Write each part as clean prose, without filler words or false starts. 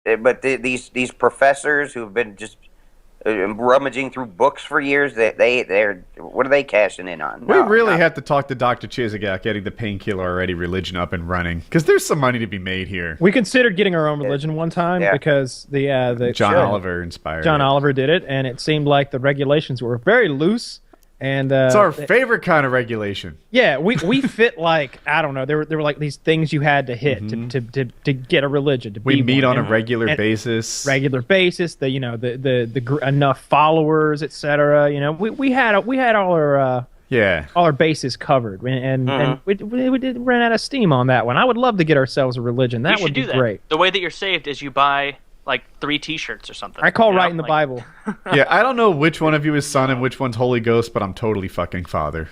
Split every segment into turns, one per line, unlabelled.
these professors who've been just rummaging through books for years, they're what are they cashing in on?
We really have to talk to Dr. Chizagak getting the Painkiller Already religion up and running, because there's some money to be made here.
We considered getting our own religion one time because the
John Oliver inspired
John Oliver did it, and it seemed like the regulations were very loose. And
it's our favorite kind of regulation.
Yeah, we fit like, I don't know. There were like these things you had to hit to get a religion.
We meet on a regular basis.
Regular basis. The enough followers, etc. We had all our bases covered, and we did run out of steam on that one. I would love to get ourselves a religion. That would be great.
The way that you're saved is you buy like 3 T-shirts or something.
I call writing the Bible.
Yeah, I don't know which one of you is son and which one's Holy Ghost, but I'm totally fucking father.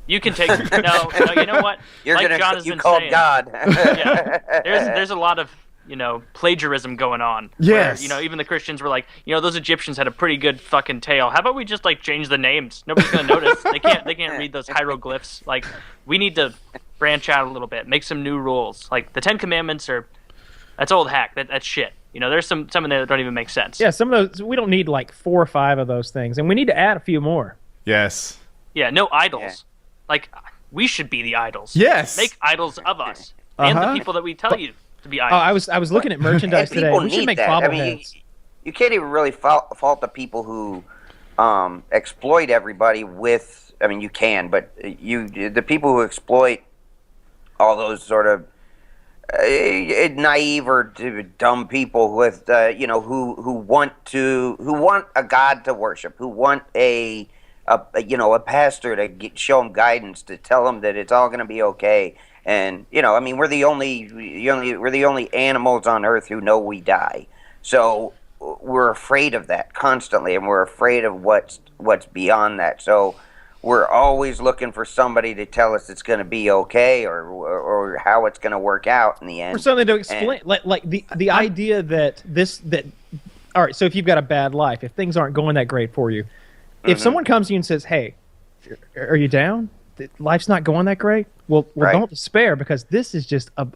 You can take no. You know what?
You called
saying,
God.
Yeah, there's a lot of plagiarism going on.
Yes.
Where, even the Christians were like, those Egyptians had a pretty good fucking tale. How about we just like change the names? Nobody's gonna notice. They can't read those hieroglyphs. Like, we need to branch out a little bit, make some new rules. Like the 10 Commandments that's old hack. That's shit. There's some in there that don't even make sense.
Yeah, some of those, we don't need like 4 or 5 of those things, and we need to add a few more.
Yes.
Yeah, no idols. Yeah. Like, we should be the idols.
Yes.
Make idols of us and the people that we tell you to be idols.
I was looking at merchandise today. We should make bobbleheads.
You can't even really fault the people who exploit everybody with. I mean, you can, but the people who exploit all those sort of naive or dumb people with who want a God to worship, who want a pastor to show them guidance, to tell them that it's all going to be okay. And we're the only animals on earth who know we die, so we're afraid of that constantly, and we're afraid of what's beyond that. So we're always looking for somebody to tell us it's going to be okay, or how it's going to work out in the end.
Or something to explain, like the idea that all right, so if you've got a bad life, if things aren't going that great for you, if someone comes to you and says, hey, are you down? Life's not going that great? Well, don't despair, because this is just a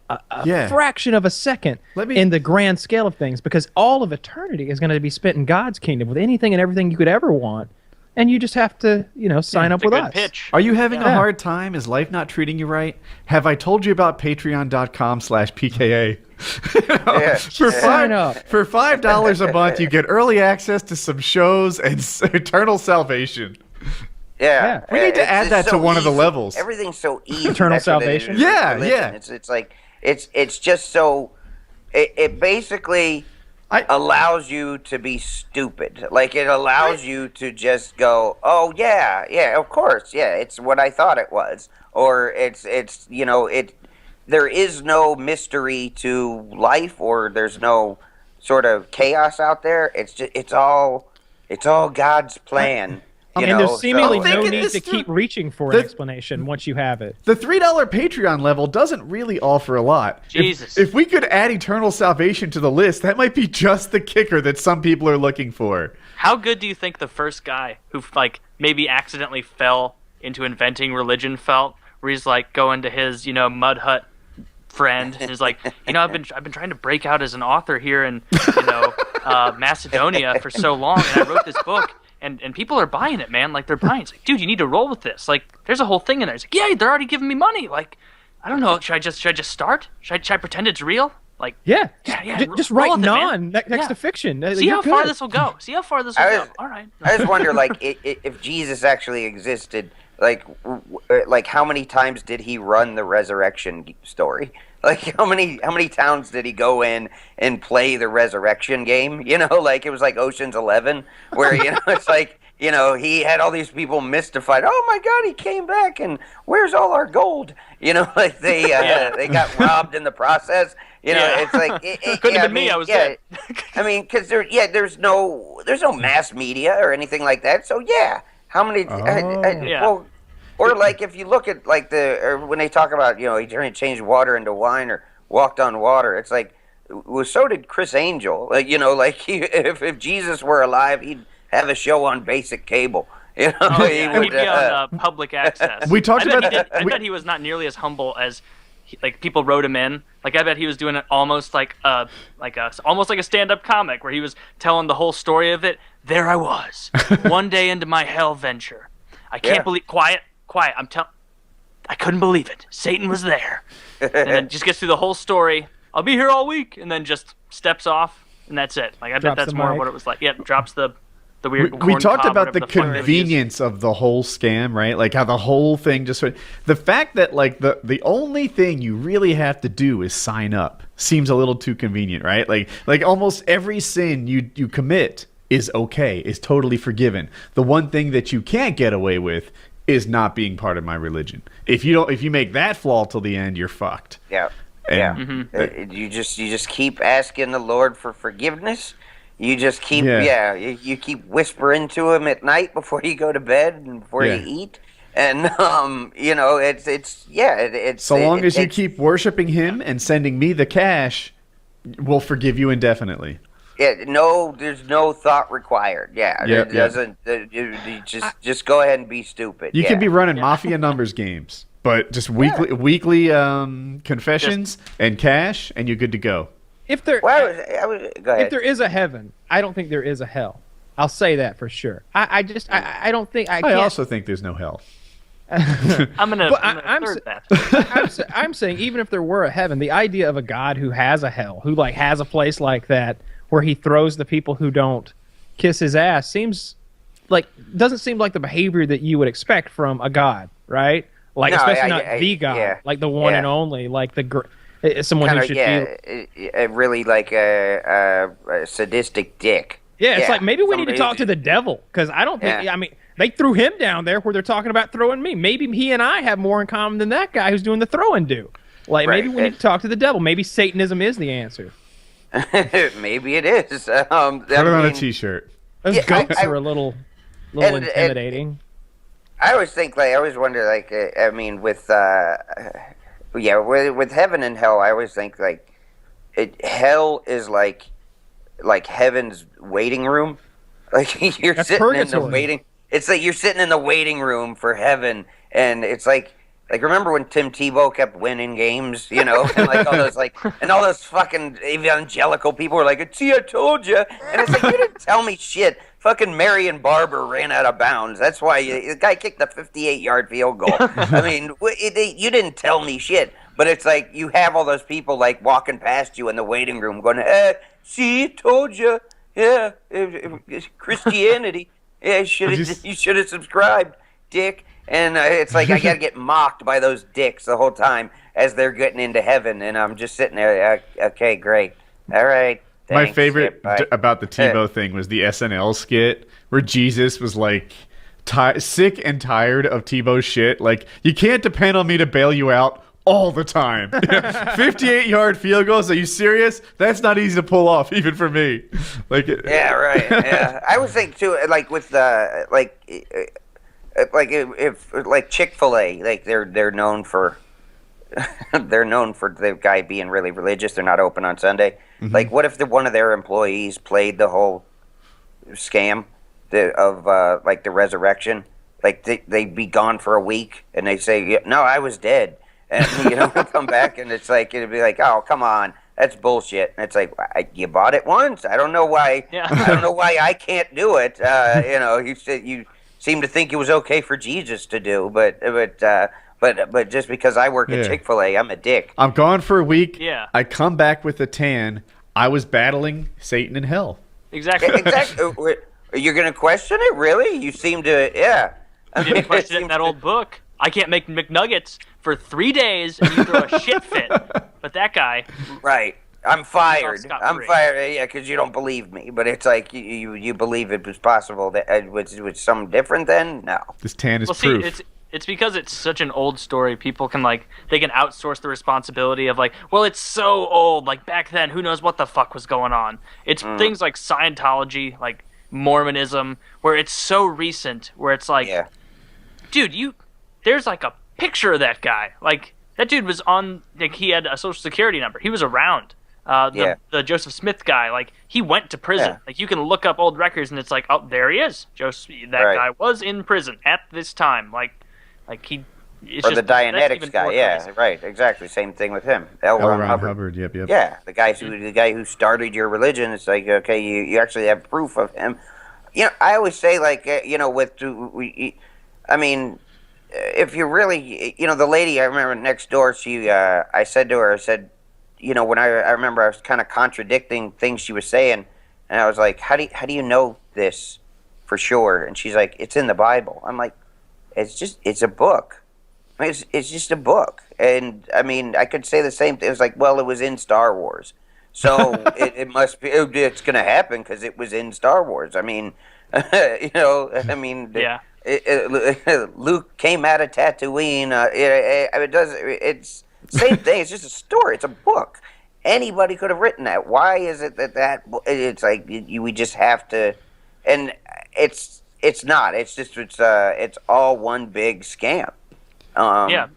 fraction of a second in the grand scale of things, because all of eternity is going to be spent in God's kingdom with anything and everything you could ever want. And you just have to, sign up with us.
Pitch.
Are you having a hard time? Is life not treating you right? Have I told you about patreon.com/PKA? For $5 a month, you get early access to some shows and eternal salvation.
Yeah.
We need to add that to one of the levels.
Everything's so easy.
Eternal salvation?
Yeah. It's like, it's just so, it basically allows you to be stupid. Like, it allows you to just go, oh yeah, of course, yeah, it's what I thought it was. Or there is no mystery to life, or there's no sort of chaos out there. It's all God's plan.
There's seemingly no need to keep reaching for an explanation once you have it.
The $3 Patreon level doesn't really offer a lot.
Jesus.
If we could add eternal salvation to the list, that might be just the kicker that some people are looking for.
How good do you think the first guy who maybe accidentally fell into inventing religion felt? Where he's going to his mud hut friend and is like, I've been trying to break out as an author here in Macedonia for so long, and I wrote this book. And people are buying it, man. Like, they're buying it. It's like, dude, you need to roll with this. Like, there's a whole thing in there. It's like, yeah, they're already giving me money. Like, I don't know. Should I just start? Should I pretend it's real? Like,
just write next to fiction.
See how far this will go. All right.
I just wonder, if Jesus actually existed, like how many times did he run the resurrection story? Like, how many towns did he go in and play the resurrection game? Like, it was like Ocean's 11, where, it's like, he had all these people mystified. Oh my God, he came back, and where's all our gold? Like, they got robbed in the process. It's like,
couldn't have been me. I was dead.
I mean, because there's no mass media or anything like that. So how many? Or like, if you look at when they talk about he changed water into wine or walked on water, it's like, well, so did Chris Angel. Like, if Jesus were alive, he'd have a show on basic cable.
He'd be on public access.
We talked about that.
I bet he was not nearly as humble as like people wrote him in. Like I bet he was doing it almost like a stand-up comic where he was telling the whole story of it. There I was, one day into my hell venture. I can't believe. Quiet. I couldn't believe it. Satan was there, and then just gets through the whole story. I'll be here all week, and then just steps off, and that's it. Like I bet that's more what it was like. Yeah, drops the weird.
We talked about the convenience of the whole scam, right? Like how the whole thing just the fact that like the only thing you really have to do is sign up seems a little too convenient, right? Like almost every sin you commit is okay, is totally forgiven. The one thing that you can't get away with is not being part of my religion. If you make that flaw till the end, you're fucked.
Yeah. You just keep asking the Lord for forgiveness. You just keep you keep whispering to him at night before you go to bed and before you eat. And it's
so long as you keep worshiping him and sending me the cash, we'll forgive you indefinitely.
Yeah, no, there's no thought required. Yeah, it doesn't. You just go ahead and be stupid.
You can be running mafia numbers games, but just weekly confessions and cash, and you're good to go.
If there,
go ahead.
If there is a heaven, I don't think there is a hell. I'll say that for sure. I don't think I
also think there's no hell.
I'm gonna third that.
I'm saying even if there were a heaven, the idea of a God who has a hell, who like has a place like that where he throws the people who don't kiss his ass, doesn't seem like the behavior that you would expect from a God, right? Like especially not the God, like the one and only, like someone who should be
really like a sadistic dick.
Yeah, it's like maybe we need to talk to the devil because I don't think. I mean, they threw him down there where they're talking about throwing me. Maybe he and I have more in common than that guy who's doing the throw and do. Like maybe we need to talk to the devil. Maybe Satanism is the answer.
Maybe it is.
Put it on a T-shirt.
Those goats are a little intimidating.
I always think, I always wonder, with heaven and hell, I always think, hell is like heaven's waiting room. Like, you're
That's
sitting
purgatory.
in the waiting... It's like you're sitting in the waiting room for heaven, and it's like remember when Tim Tebow kept winning games, and all those and all those fucking evangelical people were like, "See, I told you," and it's like you didn't tell me shit. Fucking Marion Barber ran out of bounds. That's why the guy kicked a 58-yard field goal. I mean, you didn't tell me shit. But it's like you have all those people walking past you in the waiting room, going, "See, told you, yeah, Christianity, yeah, you should have subscribed, dick." And it's like I got to get mocked by those dicks the whole time as they're getting into heaven, and I'm just sitting there. Okay, great, all right. Thanks.
My favorite about the Tebow thing was the SNL skit where Jesus was sick and tired of Tebow's shit. Like, you can't depend on me to bail you out all the time. 58-yard field goals. Are you serious? That's not easy to pull off, even for me.
Yeah, right. Yeah, I would think too. With if Chick-fil-A, they're known for. They're known for the guy being really religious. They're not open on Sunday. Mm-hmm. What if one of their employees played the whole scam of the resurrection? They'd be gone for a week, and they say, "No, I was dead," and come back, and it's it'd be like, "Oh, come on, that's bullshit." And it's like, you bought it once. I don't know why. Yeah. I don't know why I can't do it. You seem to think it was okay for Jesus to do, but just because I work at Chick-fil-A, I'm a dick.
I'm gone for a week.
Yeah.
I come back with a tan. I was battling Satan in hell.
Exactly.
Exactly. You're going to question it? Really? You seem to, yeah.
You didn't question it in that old book. I can't make McNuggets for 3 days and you throw a shit fit. But that guy.
Right. I'm fired. I'm fired. Yeah, because you don't believe me. But it's like you believe it was possible that it was something different then? No.
This tan is proof.
See, it's because it's such an old story. People can they can outsource the responsibility of well, it's so old. Back then, who knows what the fuck was going on? It's things like Scientology, like Mormonism, where it's so recent, where it's dude, there's a picture of that guy. That dude was on. He had a social security number. He was around. The Joseph Smith guy, he went to prison.
Yeah.
You can look up old records, and it's oh, there he is. That guy was in prison at this time. It's
or
just,
the
that's
Dianetics
even
guy.
more
Yeah,
crazy.
right. Exactly. Same thing with him.
L.
Ron
Ron
Hubbard.
Hubbard. Yep.
Yeah, the guy who started your religion. It's like, okay, you actually have proof of him. You know, I always say, like, you know, I mean, if you really, you know, the lady I remember next door, I said to her, I said, you know, when I remember I was kind of contradicting things she was saying, and I was like, how do you know this for sure? And she's like, it's in the Bible. I'm like, it's a book. I mean, it's just a book. And I mean, I could say the same thing. It was like, well, it was in Star Wars, so it must be. It's going to happen because it was in Star Wars. I mean, you know, I mean,
Yeah.
Luke came out of Tatooine. It's same thing. It's just a story. It's a book. Anybody could have written that. Why is it that it's like we just have to? And it's not. It's all one big scam.
Yeah.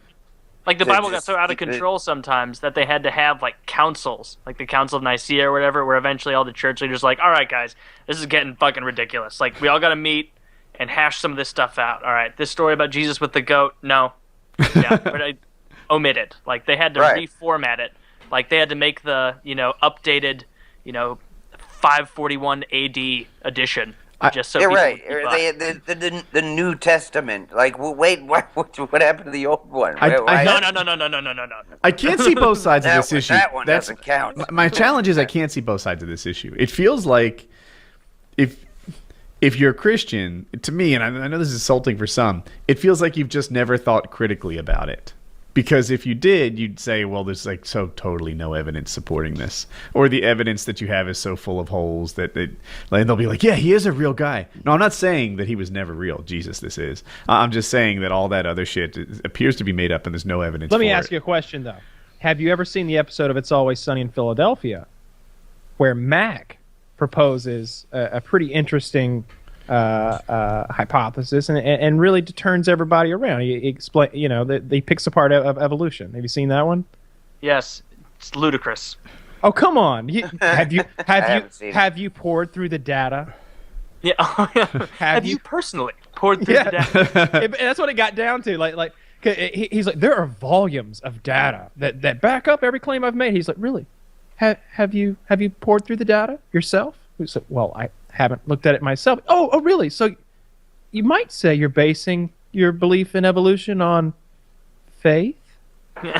Like the Bible got
just
so out of
keep it-
control sometimes that they had to have like councils, like the Council of Nicaea or whatever, where eventually all the church leaders like, all right, guys, this is getting fucking ridiculous. Like we all got to meet and hash some of this stuff out. All right, this story about Jesus with the goat, no, yeah, but I omit it. Like they had to
Right.
reformat it. Like they had to make the updated 541 AD edition. Just so
You're
people
right.
would keep up.
The New Testament. Like, well, wait, what happened to the old one?
I
Why-
No.
I can't see both sides of this issue.
That one
That's
doesn't count.
my challenge is I can't see both sides of this issue. It feels like if you're a Christian, to me, and I know this is insulting for some, it feels like you've just never thought critically about it. Because if you did, you'd say, well, there's like so totally no evidence supporting this. Or the evidence that you have is so full of holes that they'll be like, yeah, he is a real guy. No, I'm not saying that he was never real. Jesus, this is. I'm just saying that all that other shit appears to be made up and there's no evidence
Let
for
me
it.
ask you a question, though. Have you ever seen the episode of It's Always Sunny in Philadelphia where Mac proposes a pretty interesting hypothesis and really turns everybody around? He he picks apart of evolution. Have you seen that one?
Yes, it's ludicrous.
Oh, come on!
haven't seen it.
Have you poured through the data?
Yeah. Have you personally poured through the data?
And that's what it got down to. Like he's like, there are volumes of data that back up every claim I've made. He's like, really? Have you poured through the data yourself? We said, well, I haven't looked at it myself. Oh, really? So you might say you're basing your belief in evolution on faith?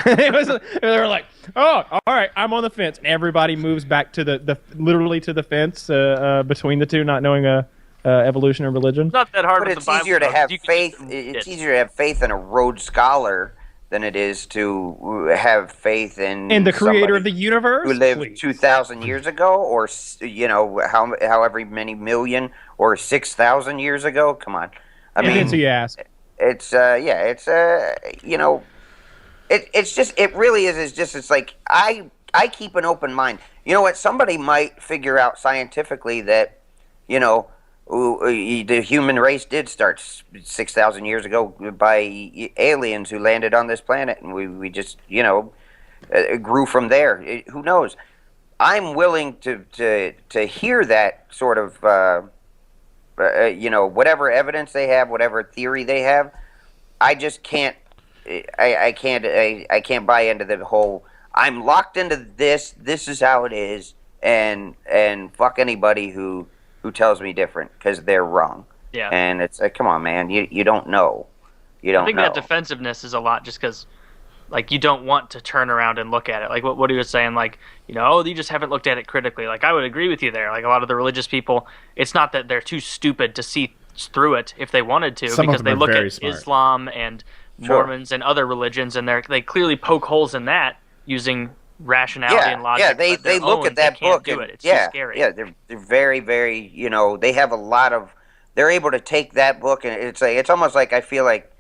They were like, oh, all right, I'm on the fence. And everybody moves back to the literally to the fence between the two, not knowing evolution or religion.
It's not that hard
But
with
it's
the Bible.
easier to
though,
have
'cause you can
faith.
just-
It's easier to have faith in a Rhodes Scholar than it is to have faith in
And the creator of the
somebody
universe?
who lived
Please.
2,000 years ago, or however many million, or 6,000 years ago. Come on, I mean,
Depends who you ask.
it's it's just, it really is. It's like I keep an open mind. You know what? Somebody might figure out scientifically that the human race did start 6,000 years ago by aliens who landed on this planet, and we just grew from there. Who knows? I'm willing to hear that sort of whatever evidence they have, whatever theory they have. I just can't. I can't buy into the whole. I'm locked into this. This is how it is, and fuck anybody who tells me different, because they're wrong.
Yeah.
And it's like, come on, man, you don't know. You don't
I think
know.
that defensiveness is a lot just because, like, you don't want to turn around and look at it. Like what he was saying, like, you just haven't looked at it critically. Like, I would agree with you there. Like, a lot of the religious people, it's not that they're too stupid to see through it if they wanted to,
Some of
because
them
they
are
look
very
at
smart.
Islam and
Sure.
Mormons and other religions, and they clearly poke holes in that using rationality and logic.
Yeah, they
but their
look
own,
at that
they can't
book
do
and
it. It's
yeah,
too scary.
yeah, they're very, very, they have a lot of, they're able to take that book, and it's almost like, I feel like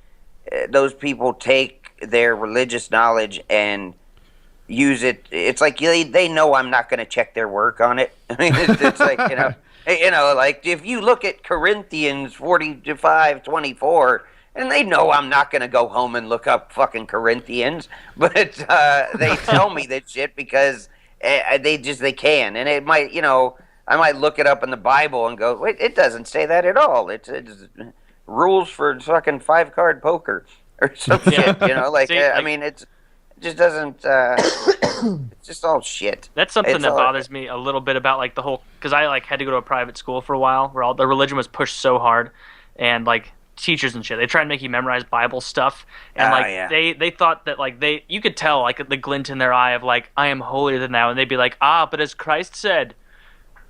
those people take their religious knowledge and use it. It's like they know I'm not going to check their work on it. I mean, it's like, like if you look at Corinthians 45:24, and they know I'm not going to go home and look up fucking Corinthians, but they tell me that shit because they can, and it might, I might look it up in the Bible and go, wait, it doesn't say that at all. It's rules for fucking 5-card poker. or some shit. You know, like,
See,
I mean, it just doesn't. It's just all shit.
That's something
It's
that
all-
bothers me a little bit about like the whole, because I like had to go to a private school for a while where all the religion was pushed so hard, and like teachers and shit, they try and make you memorize Bible stuff, and like
yeah.
they thought that like you could tell like the glint in their eye of like, I am holier than thou, and they'd be like, but as Christ said,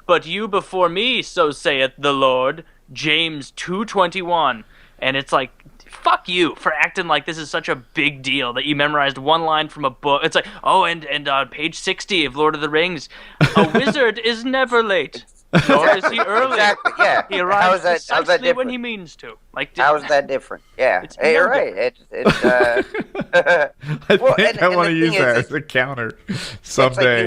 but you before me, so saith the Lord, James 2:21, and it's like, fuck you for acting like this is such a big deal that you memorized one line from a book. It's like, and on page 60 of Lord of the Rings, a wizard is never late, nor is he early.
Exactly. Yeah.
He arrives
how's that
precisely when
different?
he means to. Like,
How's that different? Yeah.
It's
Hey,
no
you're right. It's
I
Well,
think
and
I
the
want to
thing
use
is,
that
it's-
as a counter
it's like
someday.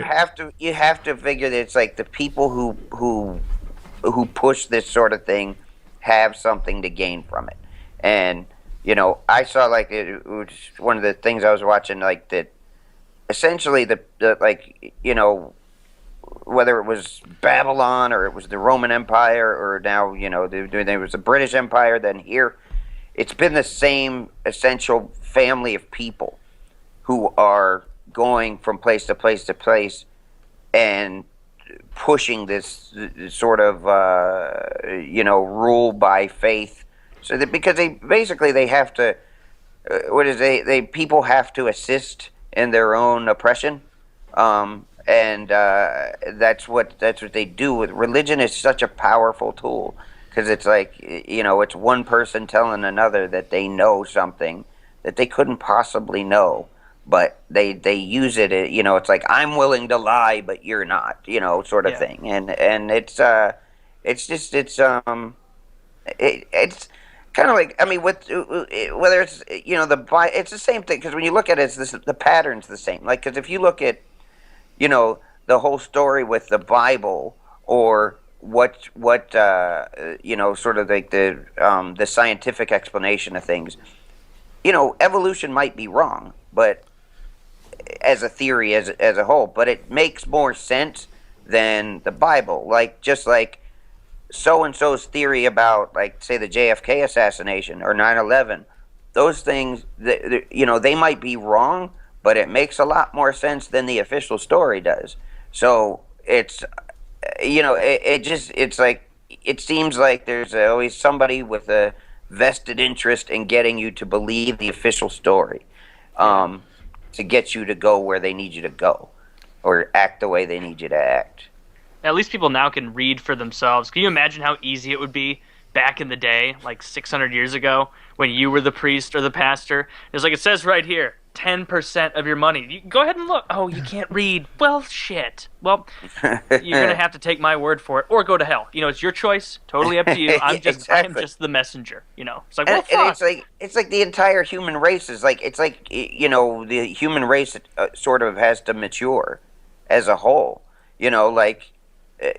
you have to figure that it's like the people who push this sort of thing have something to gain from it. And you know, I saw like it was one of the things I was watching, like that essentially the like, you know, whether it was Babylon or it was the Roman Empire or now, you know, there was the British Empire, then here it's been the same essential family of people who are going from place to place to place and pushing this sort of you know, rule by faith, so that because they have to people have to assist in their own oppression, and that's what they do. With religion is such a powerful tool, because it's like, you know, it's one person telling another that they know something that they couldn't possibly know, but they use it. You know, it's like, I'm willing to lie, but you're not. You know, sort of thing. And it's kind of like, I mean, with whether it's, you know, it's the same thing, because when you look at it, the pattern's the same. Like, because if you look at, you know, the whole story with the Bible, or what you know, sort of like the scientific explanation of things, you know, evolution might be wrong, but as a theory, as a whole, but it makes more sense than the Bible. Like, just like so-and-so's theory about, like, say, the JFK assassination or 9/11, those things, you know, they might be wrong, but it makes a lot more sense than the official story does. So it's, you know, it's like, it seems like there's always somebody with a vested interest in getting you to believe the official story, to get you to go where they need you to go, or act the way they need you to act.
at least people now can read for themselves. Can you imagine how easy it would be back in the day, like 600 years ago, when you were the priest or the pastor? It's like, it says right here, 10% of your money. You go ahead and look. Oh, you can't read. Well, shit. Well, you're going to have to take my word for it, or go to hell. You know, it's your choice. Totally up to you. I'm just the messenger, you know. It's like, well, fuck.
And it's like the entire human race is like, it's like, you know, the human race sort of has to mature as a whole. You know, like,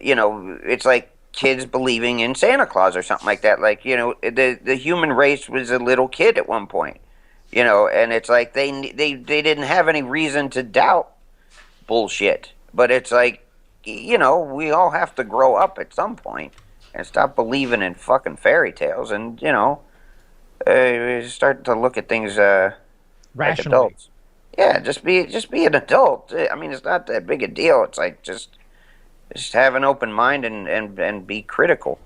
you know, it's like kids believing in Santa Claus or something like that. Like, you know, the human race was a little kid at one point. You know, and it's like they didn't have any reason to doubt bullshit. But it's like, you know, we all have to grow up at some point and stop believing in fucking fairy tales, and, you know, start to look at things like
Rationally.
adults. Yeah, just be an adult. I mean, it's not that big a deal. It's like, just have an open mind and be critical.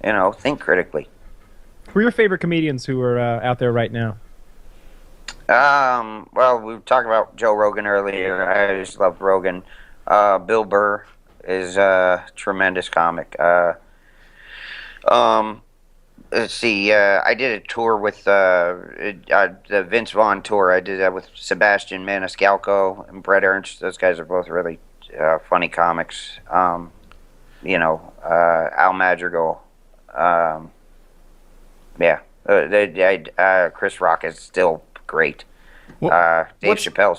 You know, think critically.
Who are your favorite comedians who are out there right now?
Well, we were talking about Joe Rogan earlier. I just loved Rogan. Bill Burr is a tremendous comic. Let's see. I did a tour with the Vince Vaughn tour. I did that with Sebastian Maniscalco and Brett Ernst. Those guys are both really funny comics. You know, Al Madrigal. Yeah. Chris Rock is still great.
Well,
Dave
what's-
Chappelle